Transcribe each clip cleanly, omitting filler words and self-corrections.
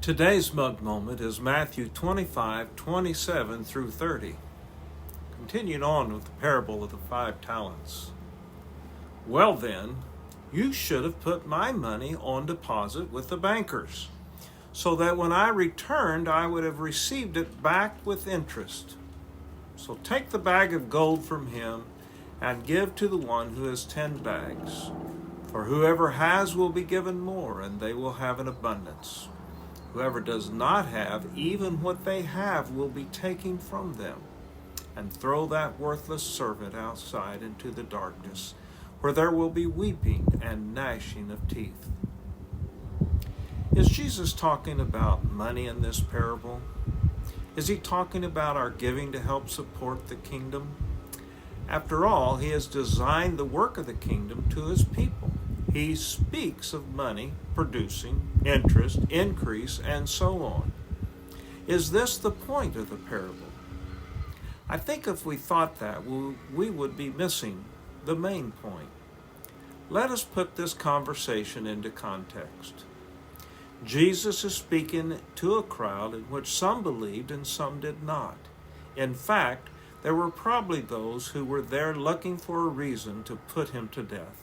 Today's mug moment is Matthew 25:27 through 30. Continuing on with the parable of the 5 talents. Well then, you should have put my money on deposit with the bankers, so that when I returned, I would have received it back with interest. So take the bag of gold from him and give to the one who has 10 bags. For whoever has will be given more, and they will have an abundance. Whoever does not have, even what they have will be taken from them. And throw that worthless servant outside into the darkness, where there will be weeping and gnashing of teeth. Is Jesus talking about money in this parable? Is he talking about our giving to help support the kingdom? After all, he has designed the work of the kingdom to his people. He speaks of money producing interest, increase, and so on. Is this the point of the parable? I think if we thought that, we would be missing the main point. Let us put this conversation into context. Jesus is speaking to a crowd in which some believed and some did not. In fact, there were probably those who were there looking for a reason to put him to death.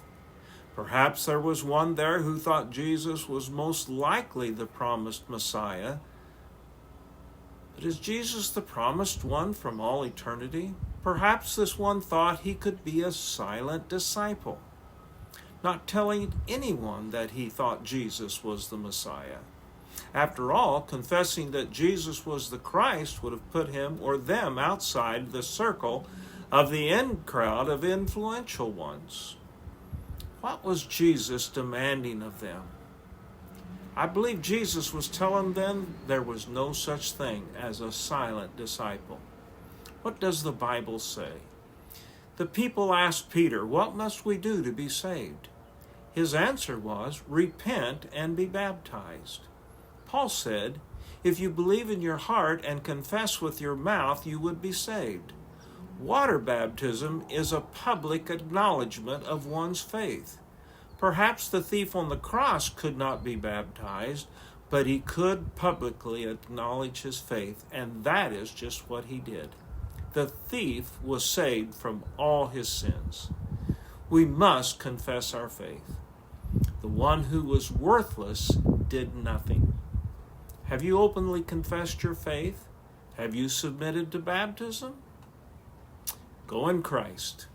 Perhaps there was one there who thought Jesus was most likely the promised Messiah. But is Jesus the promised one from all eternity? Perhaps this one thought he could be a silent disciple, not telling anyone that he thought Jesus was the Messiah. After all, confessing that Jesus was the Christ would have put him or them outside the circle of the in crowd of influential ones. What was Jesus demanding of them? I believe Jesus was telling them there was no such thing as a silent disciple. What does the Bible say? The people asked Peter, "What must we do to be saved?" His answer was, "Repent and be baptized." Paul said, "If you believe in your heart and confess with your mouth, you would be saved." Water baptism is a public acknowledgement of one's faith. Perhaps the thief on the cross could not be baptized, but he could publicly acknowledge his faith, and that is just what he did. The thief was saved from all his sins. We must confess our faith. The one who was worthless did nothing. Have you openly confessed your faith? Have you submitted to baptism? Go in Christ.